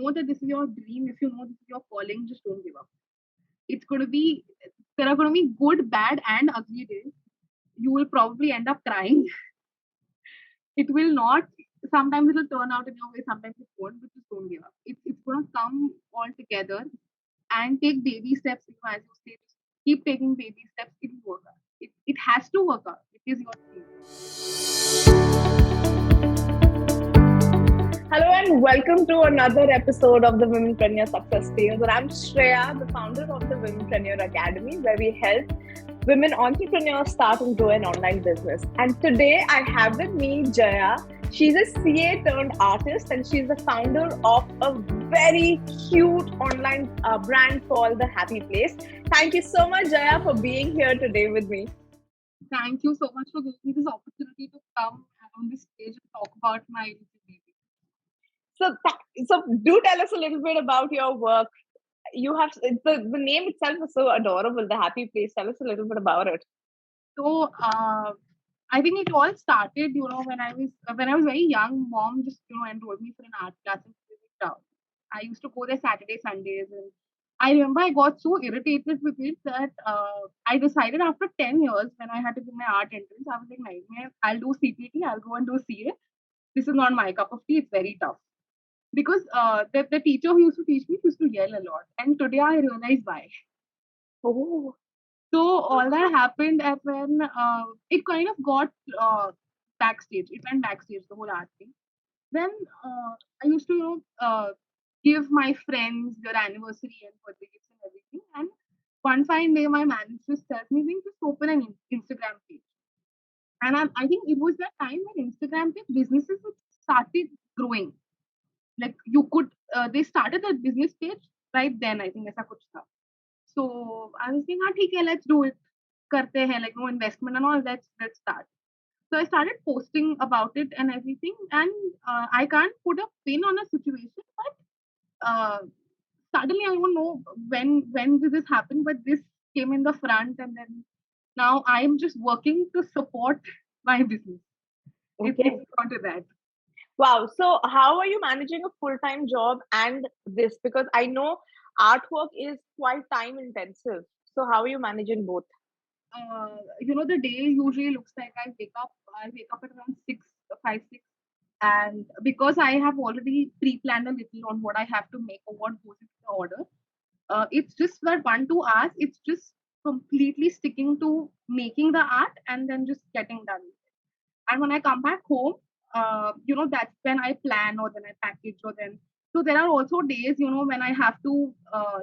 know that this is your dream, if you know this is your calling, just don't give up. It's going to be, there are going to be good, bad, and ugly days. You will probably end up crying. It will not, sometimes it will turn out in your way, sometimes it won't, but just don't give up. It's going to come all together and take baby steps. As you say, just keep taking baby steps. It will work out. It has to work out. It is your dream. Hello and welcome to another episode of the Womenpreneur Success Tales. And I'm Shreya, the founder of the Womenpreneur Academy, where we help women entrepreneurs start and grow an online business. And today I have with me Jaya. She's a CA turned artist, and she's the founder of a very cute online brand called The Happy Place. Thank you so much, Jaya, for being here today with me. Thank you so much for giving me this opportunity to come on this stage and talk about my baby. So do tell us a little bit about your work. You have the name itself is so adorable, The Happy Place. Tell us a little bit about it. So I think it all started, when I was very young. Mom just enrolled me for an art class in town. I used to go there Saturday, Sundays, and I remember I got so irritated with it that I decided after 10 years when I had to give my art entrance, I was like, "No, I'll do CPT, I'll go and do CA. This is not my cup of tea. It's very tough." Because the teacher who used to teach me used to yell a lot. And today I realize why. Oh. So all that happened and when it kind of got backstage. It went backstage, the whole art thing. Then I used to, give my friends their anniversary and birthday gifts and everything. And one fine day, my manager tells me, just open an Instagram page. And I think it was that time when Instagram page businesses started growing. Like you could, they started a business page right then. I think ऐसा कुछ था. So I was thinking, okay, let's do it. Karte hai, like no investment and all. Let's start. So I started posting about it and everything, and I can't put a pin on a situation, but suddenly I don't know when did this happen, but this came in the front, and then now I'm just working to support my business. Okay. It's gone to that. Wow. So how are you managing a full-time job and this? Because I know artwork is quite time intensive. So how are you managing both? The day usually looks like I wake up at around 6, and because I have already pre-planned a little on what I have to make or what goes into the order, it's just that 1-2 hours. It's just completely sticking to making the art and then just getting done with it. And when I come back home, that's when I plan or then I package or then. So there are also days, when I have to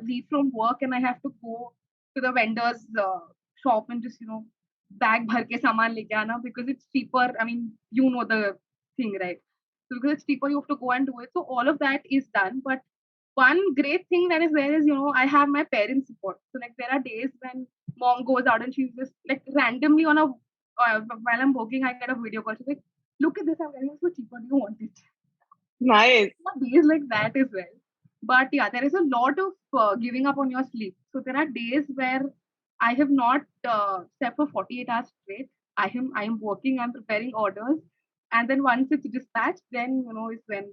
leave from work and I have to go to the vendor's shop and just, bag bhar ke saman leke aana because it's cheaper. I mean, the thing, right? So because it's cheaper, you have to go and do it. So all of that is done. But one great thing that is there is, I have my parents' support. So like there are days when mom goes out and she's just like randomly on a while I'm working, I get a video call. She's like, "Look at this, I'm getting it so cheaper. Do you want it?" Nice. Days like that as well. But yeah, there is a lot of giving up on your sleep. So there are days where I have not slept for 48 hours straight. I am working, I'm preparing orders, and then once it's dispatched, then is when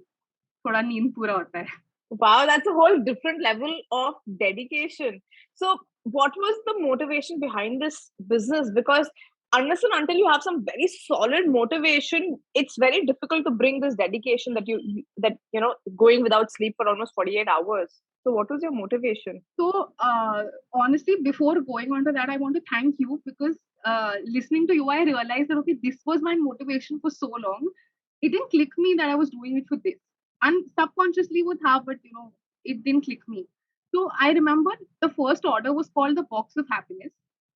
thoda neend pura hota hai. Wow, that's a whole different level of dedication. So what was the motivation behind this business? Because unless and until you have some very solid motivation, it's very difficult to bring this dedication that going without sleep for almost 48 hours. So what was your motivation? So honestly, before going on to that, I want to thank you because listening to you, I realized that okay, this was my motivation for so long. It didn't click me that I was doing it for this. And subconsciously would have, but it didn't click me. So I remember the first order was called the Box of Happiness.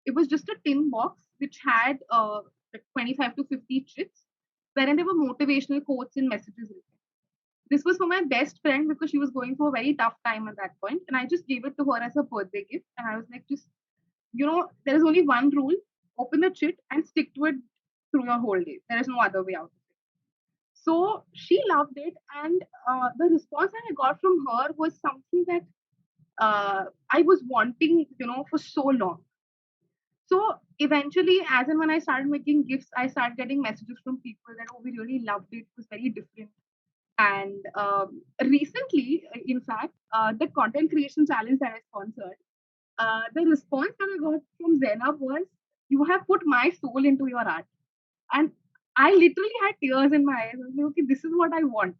It was just a tin box which had like 25 to 50 chips, wherein there were motivational quotes and messages written. This was for my best friend because she was going through a very tough time at that point, and I just gave it to her as a birthday gift. And I was like, just there is only one rule: open the chit and stick to it through your whole day. There is no other way out of it. So she loved it, and the response that I got from her was something that I was wanting, for so long. So eventually, as and when I started making gifts, I started getting messages from people that, oh, we really loved it. It was very different. And recently, in fact, the content creation challenge that I sponsored, the response that I got from Zainab was, "You have put my soul into your art," and I literally had tears in my eyes. I was like, "Okay, this is what I want."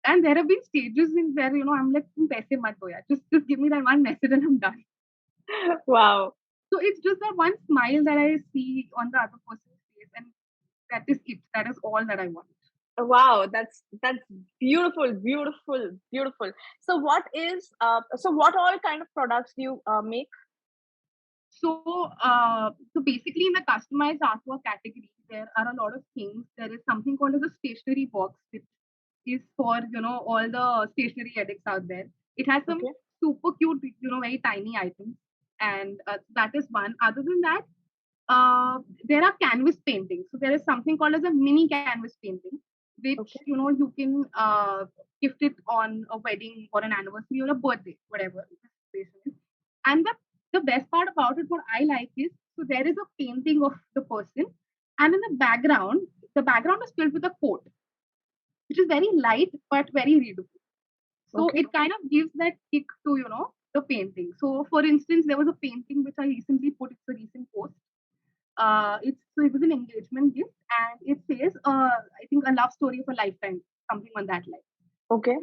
And there have been stages in where I'm like, "तुम पैसे मत दो यार. Just give me that one message and I'm done." Wow. So it's just that one smile that I see on the other person's face, and that is it. That is all that I want. Wow, that's beautiful, beautiful, beautiful. So what all kind of products do you make? So basically, in the customized artwork category, there are a lot of things. There is something called as a stationery box, which is for all the stationery addicts out there. It has some Okay, super cute, very tiny items, and that is one. Other than that, there are canvas paintings. So there is something called as a mini canvas painting, which okay, you can gift it on a wedding or an anniversary or a birthday, whatever the situation is. And the best part about it, what I like is, so there is a painting of the person, and in the background is filled with a quote, which is very light but very readable. So okay, it kind of gives that kick to the painting. So for instance, there was a painting which I recently put. It's a recent post. It was an engagement gift, and it says, I think, a love story of a lifetime, something on that line. okay,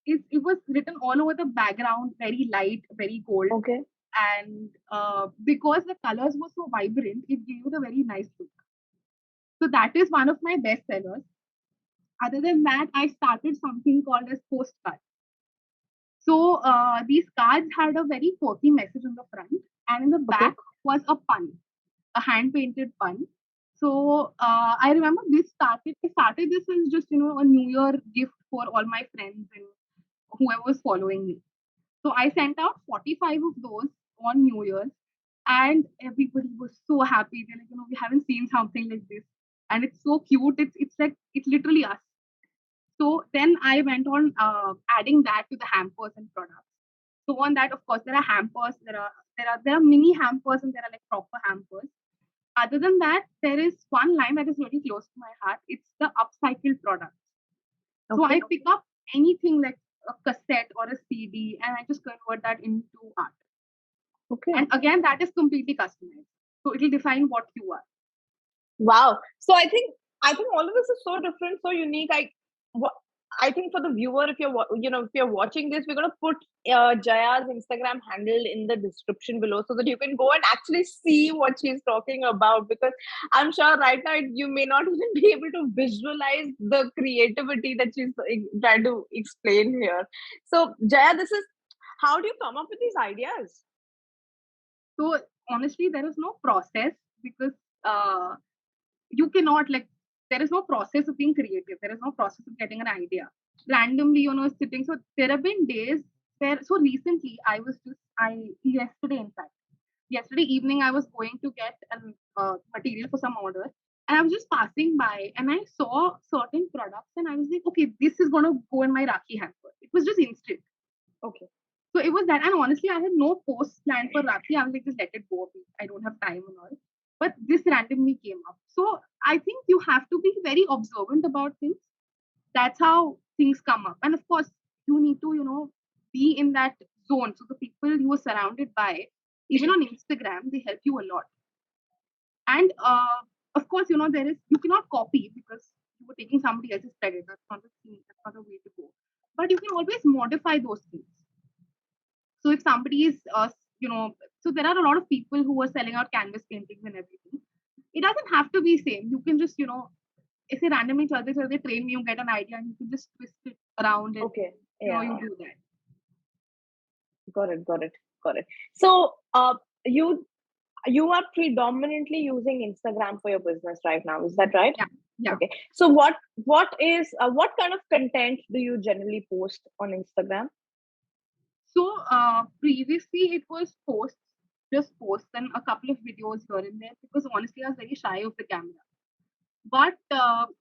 It was written all over the background, very light, very gold, okay, and because the colors were so vibrant, it gave it a very nice look. So that is one of my best sellers. Other than that, I started something called as postcards. So these cards had a very quirky message on the front, and in the okay, back was a pun, a hand painted pun. So I remember I started this as just a New Year gift for all my friends and whoever was following me. So I sent out 45 of those on New Year's, and everybody was so happy. They're like, we haven't seen something like this, and it's so cute. It's like it's literally us. So then I went on adding that to the hampers and products. So on that, of course, there are hampers. There are mini hampers and there are like proper hampers. Other than that, there is one line that is really close to my heart. It's the upcycled products. So okay, I pick up anything like a cassette or a CD and I just convert that into art. okay. And again, that is completely customized. So it will define what you are. Wow. So I think all of this is so different, so unique. Wha- I think for the viewer, if if you're watching this, we're gonna put Jaya's Instagram handle in the description below so that you can go and actually see what she's talking about. Because I'm sure right now you may not even be able to visualize the creativity that she's trying to explain here. So Jaya, this is how do you come up with these ideas? So honestly, there is no process because uh, you cannot like there is no process of being creative. There is no process of getting an idea. Randomly, sitting. So there have been days where so recently I yesterday in fact yesterday evening I was going to get an material for some order and I was just passing by and I saw certain products and I was like, okay, this is gonna go in my Rakhi hamper. It was just instant. Okay. So it was that, and honestly, I had no post planned for Rakhi. I was like, just let it go. I don't have time and all. But this randomly came up. So I think you have to be very observant about things. That's how things come up. And of course, you need to, be in that zone. So the people you are surrounded by, even on Instagram, they help you a lot. And of course, you cannot copy because you were taking somebody else's credit. That's not the thing. That's not the way to go. But you can always modify those things. So if somebody is, so there are a lot of people who are selling out canvas paintings and everything. It doesn't have to be same. You can just, ऐसे randomly चलते train में you get an idea and you can just twist it around and Okay. you Yeah. do that. Got it. Got it. Got it. So, you you are predominantly using Instagram for your business right now. Is that right? Yeah, yeah. Okay. So, what kind of content do you generally post on Instagram? So previously it was just posts and a couple of videos here and there because honestly I was very shy of the camera. But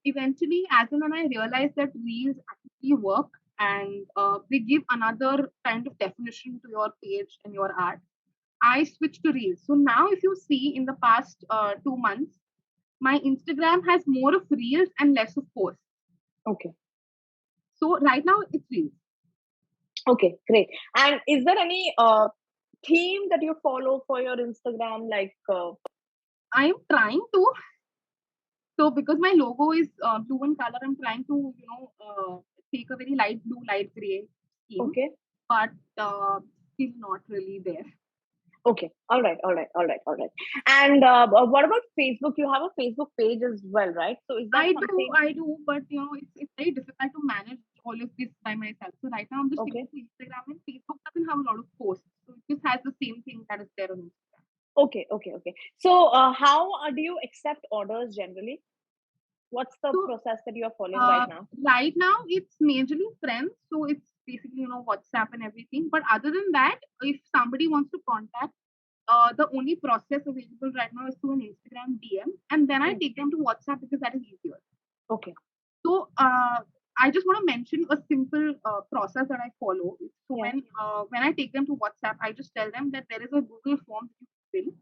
eventually, as and when I realized that reels actually work and they give another kind of definition to your page and your art, I switched to reels. So now, if you see in the past 2 months, my Instagram has more of reels and less of posts. Okay. So right now, it's reels. Okay, great. And is there any theme that you follow for your Instagram? Like, I am trying to. So because my logo is blue in color, I'm trying to, take a very light blue, light gray scheme, okay, but still not really there. okay, all right, all right, all right, all right. And what about Facebook? You have a Facebook page as well, right? So is that something? I do, but it's very difficult to manage all of this by myself. So right now I'm just sticking Okay, to Instagram, and Facebook doesn't have a lot of posts, so it just has the same thing that is there on Instagram. okay, okay, okay. So how do you accept orders generally? What's the So process that you are following right uh, now? right now it's majorly friends, so it's basically WhatsApp and everything. But other than that, if somebody wants to contact, the only process available right now is through an Instagram DM, and then I Mm, take them to WhatsApp because that is easier. okay, So I just want to mention a simple process that I follow. So yeah, when I take them to WhatsApp, I just tell them that there is a Google form that you fill.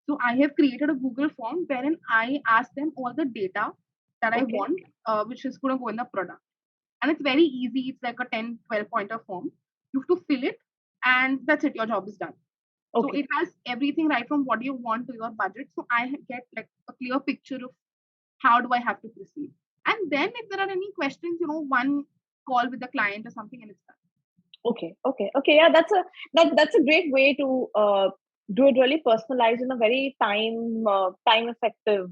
So I have created a Google form wherein I ask them all the data that I okay, want, which is going to go in the product. And it's very easy. It's like a 10, 12 pointer form. You have to fill it, and that's it. Your job is done. So okay. it has everything right from what you want to your budget. So I get like a clear picture of how do I have to proceed. And then if there are any questions, one call with the client or something and it's done. Okay, okay, okay. Yeah, that's a great way to do it really personalized in a very time effective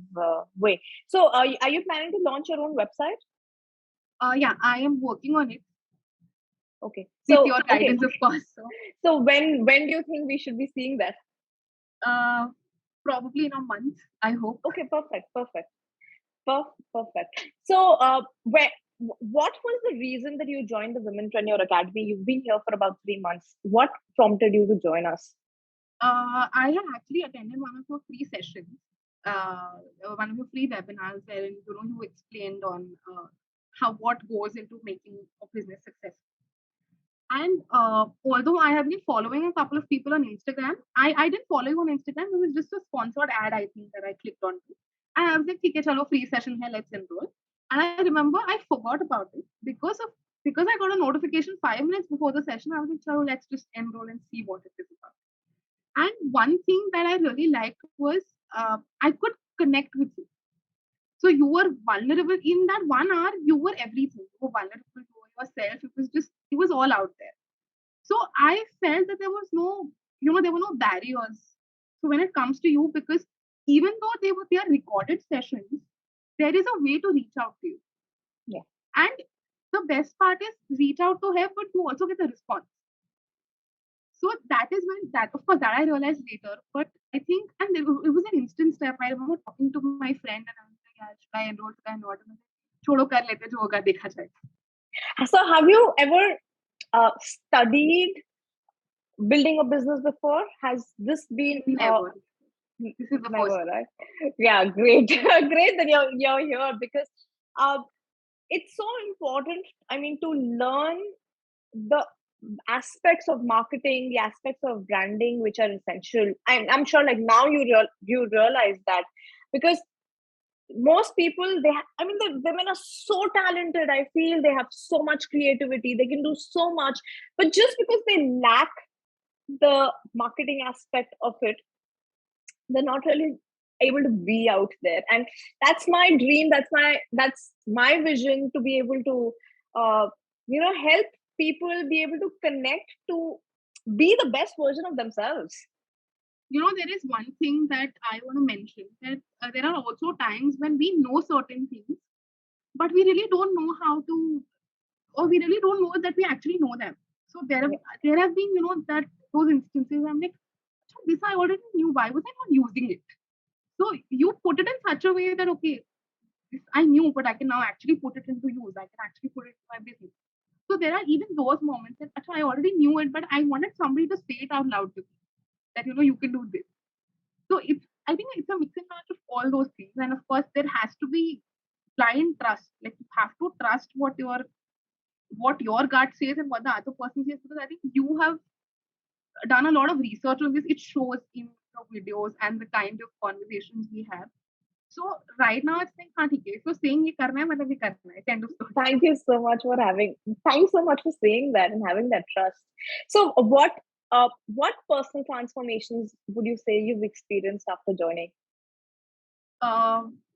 way. So, are you planning to launch your own website? Yeah, I am working on it Okay, with so your okay, guidance, of course. So so when do you think we should be seeing that? uh, probably in a month, I hope. Okay, perfect, perfect, perfect. So, what was the reason that you joined the Womenpreneur Academy? You've been here for about 3 months. What prompted you to join us? I had actually attended one of your free sessions, one of your free webinars, wherein you explained on how what goes into making a business successful. And although I have been following a couple of people on Instagram, I didn't follow you on Instagram. It was just a sponsored ad, I think, that I clicked on. And I was like, okay, chalo, free session here, let's enroll. And I remember I forgot about it because I got a notification 5 minutes before the session. I was like, chalo, let's just enroll and see what it is about. And one thing that I really liked was I could connect with you. So you were vulnerable in that 1 hour. You were everything. You were vulnerable. You were yourself. It was all out there. So I felt that there was there were no barriers. So when it comes to you, because even though they are recorded sessions, there is a way to reach out to you. Yeah. And the best part is reach out to her, but you also get a response. So that is when that of course that I realized later. But I think and it was an instant step. I remember talking to my friend and I was like, yeah, should I enroll, should I not? And I was like, छोड़ो कर लेते जो होगा देखा जाएगा. So, have you ever studied building a business before? Has this been Never. This is the first never, time. right? Yeah, great, great that you're here because uh, it's so important. I mean, to learn the aspects of marketing, the aspects of branding, which are essential. I'm sure, like now you realize that because most people I mean the women are so talented. I feel they have so much creativity. They can do so much, but just because they lack the marketing aspect of it, they're not really able to be out there. And that's my dream, that's my vision, to be able to help people be able to connect to be the best version of themselves. There is one thing that I want to mention that there are also times when we know certain things, but we really don't know how to, or we really don't know that we actually know them. So Yeah, there have been that those instances. I'm like, "So this I already knew. Why was I not using it?" So you put it in such a way that okay, this I knew, but I can now actually put it into use. I can actually put it into my business. So there are even those moments that "Achha, I already knew it, but I wanted somebody to say it out loud to me that you can do this. So I think it's a mix and match of all those things. And of course, there has to be blind trust. Like you have to trust what your gut says and what the other person says, because I think you have done a lot of research on this. It shows in the videos and the kind of conversations we have. So right now it's like, हाँ ठीक है, if you're saying ये करना है मतलब ये करना है, end of story. Thank you so much for having. Thanks so much for saying that and having that trust. So, what personal transformations would you say you've experienced after joining?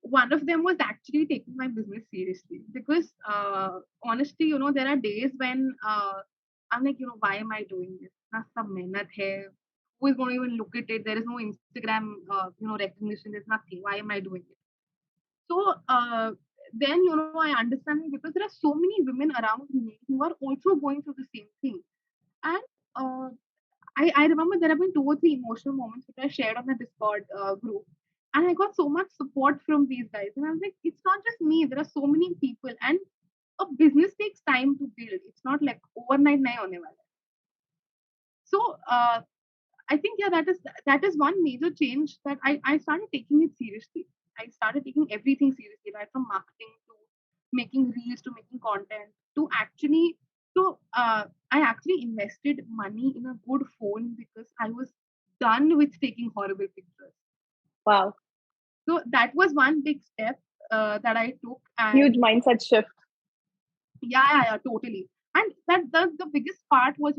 One of them was actually taking my business seriously because honestly, there are days when I'm like, why am I doing this? Na sab mehnat hai. Who is going to even look at it? There is no Instagram, recognition. There's nothing. Why am I doing it? So then, I understand because there are so many women around me who are also going through the same thing. And uh, I remember there have been 2 or 3 emotional moments which I shared on the Discord group. And I got so much support from these guys. And I was like, it's not just me, there are so many people. And a business takes time to build. It's not like overnight nahi hone wala. So I think yeah, that is one major change that I started taking it seriously. I started taking everything seriously, right from marketing to making reels to making content to actually so I actually invested money in a good phone because I was done with taking horrible pictures. Wow, So that was one big step that I took, huge and mindset shift. yeah, totally. And that the biggest part was,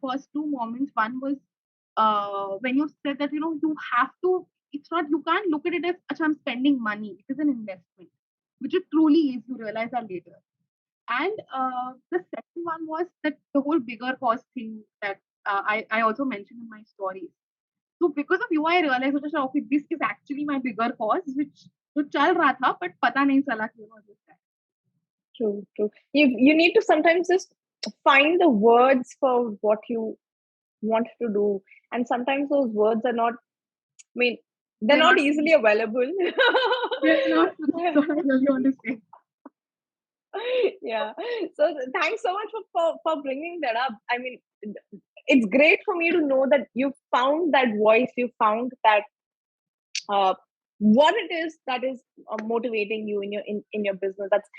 first two moments. One was when you said that, you have to, it's not, you can't look at it as, "Acha, I'm spending money. It is an investment," which it truly is. You realize that later. And the second one was that the whole bigger cause thing that I also mentioned in my stories. So because of you, I realized that okay, this is actually my bigger cause, which तो चल रहा था, but पता नहीं चला कि this है. True, true. You need to sometimes just find the words for what you want to do, and sometimes those words are not. I mean, they're They're not not easily available. they're not that's what I really want to say. Yeah. So thanks so much for bringing that up. I mean, it's great for me to know that you found that voice, you found that what it is that is motivating you in your business. That's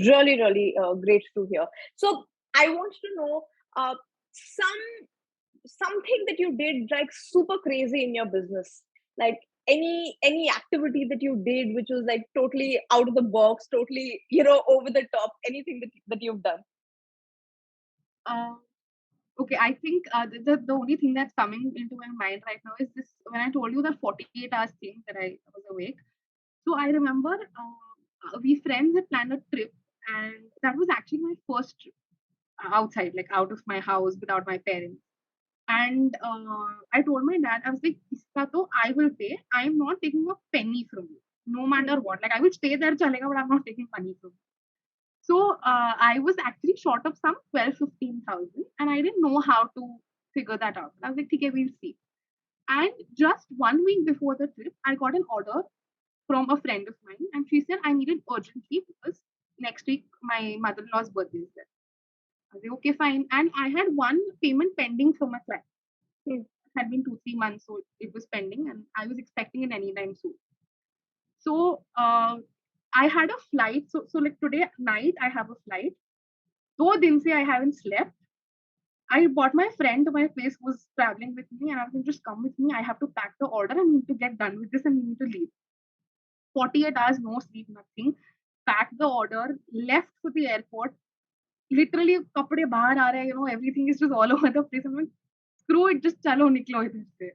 really really great to hear. So I want to know some something that you did like super crazy in your business, like any activity that you did which was like totally out of the box, totally over the top, anything that you've done. Uh, okay, I think the only thing that's coming into my mind right now is this when I told you that 48 hours thing that I was awake. So I remember we friends had planned a trip, and that was actually my first trip outside, like out of my house without my parents. And I told my dad, I was like, "Iska to I will pay. I am not taking a penny from you, no matter what. Like I will stay there, chalega, but I'm not taking money from you." So I was actually short of some 12, 15,000, and I didn't know how to figure that out. I was like, okay, we'll see. And just 1 week before the trip, I got an order from a friend of mine, and she said I need it urgently because next week my mother-in-law's birthday is there. I was like, okay, fine. And I had one payment pending from my client. Hmm. It had been 2, 3 months, so it was pending, and I was expecting it anytime soon. So I had a flight. So like today night, I have a flight. 2 दिन से I haven't slept. I bought my friend to my place who was traveling with me, and I was like, just come with me. I have to pack the order and need to get done with this and we need to leave. 48 hours, no sleep, nothing. Packed the order, left for the airport. Literally, kapde bahar aa rahe, everything is just all over the place. I'm like, screw it, just chalo, niklo idhar se.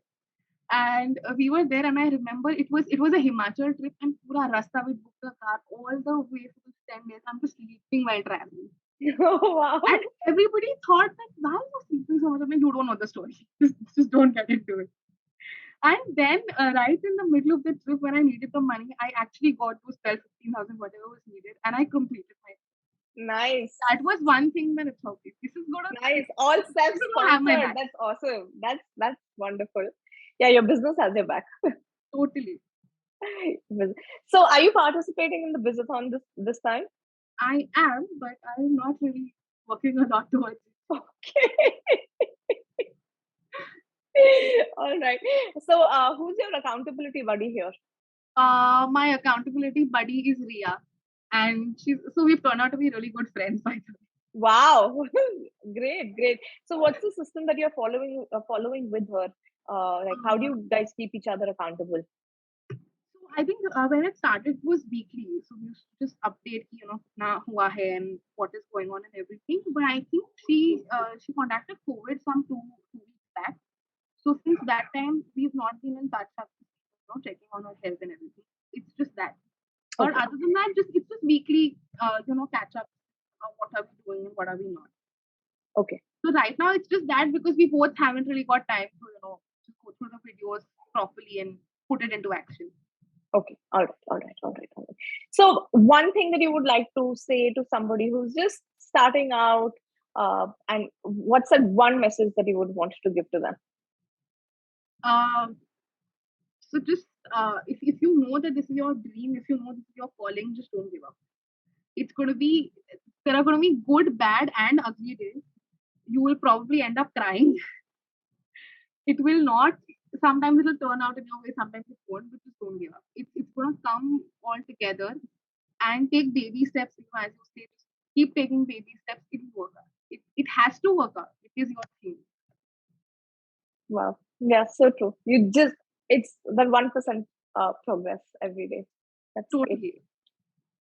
And we were there, and I remember it was a Himachal trip, and pura rasta we booked a car all the way for the 10 days. I'm just sleeping while traveling. Oh wow. And everybody thought that why are you sleeping so much? I'm like, you don't know the story. Just don't get into it. And then right in the middle of the trip when I needed the money, I actually got those 12, 15,000, whatever was needed, and I completed my. Nice. That was one thing that it's okay. This is gonna Nice. All this is gonna have my self-sponsored. back. That's awesome. That's wonderful. Yeah, your business has your back. Totally. So are you participating in the business this time? I am, but I'm not really working a lot towards it. Okay. All right. So who's your accountability buddy here? My accountability buddy is Ria, and we've turned out to be really good friends by the way. Wow. Great, great. So what's the system that you're following with her? Like how do Uh, you guys keep each other accountable? I think when it started, it was weekly. So we used to just update, na hua hai and what is going on and everything. But I think she contacted COVID some 2 weeks back. So since that time, we've not been in touch, checking on her health and everything. It's just that. Or Okay. other than that, it's just weekly, catch up. What are we doing and what are we not? Okay. So right now, it's just that because we both haven't really got time to, just go through the videos properly and put it into action. Okay. All right. All right. All right. All right. So, one thing that you would like to say to somebody who's just starting out, and what's that one message that you would want to give to them? Um, so just if you know that this is your dream, if you know this is your calling, just don't give up. It's going to be there are going to be good, bad, and ugly days. You will probably end up crying. It will not. Sometimes it will turn out in your way. Sometimes it won't. But just don't give up. It's going to come all together and take baby steps. As you say, just keep taking baby steps. It will work out. It has to work out. It is your thing. Wow. Yeah, so true. It's that 1% progress every day. That's it. Totally.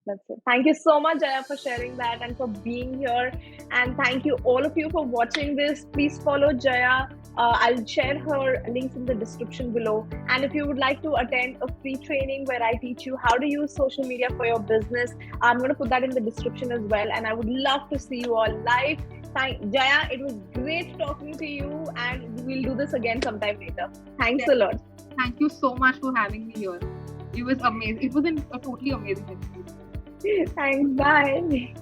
That's it. Thank you so much, Jaya, for sharing that and for being here. And thank you, all of you, for watching this. Please follow Jaya. I'll share her links in the description below. And if you would like to attend a free training where I teach you how to use social media for your business, I'm going to put that in the description as well. And I would love to see you all live. Jaya, it was great talking to you, and we'll do this again sometime later. Thanks a lot. Thank you so much for having me here. It was amazing. It was a totally amazing experience. Thanks. Bye.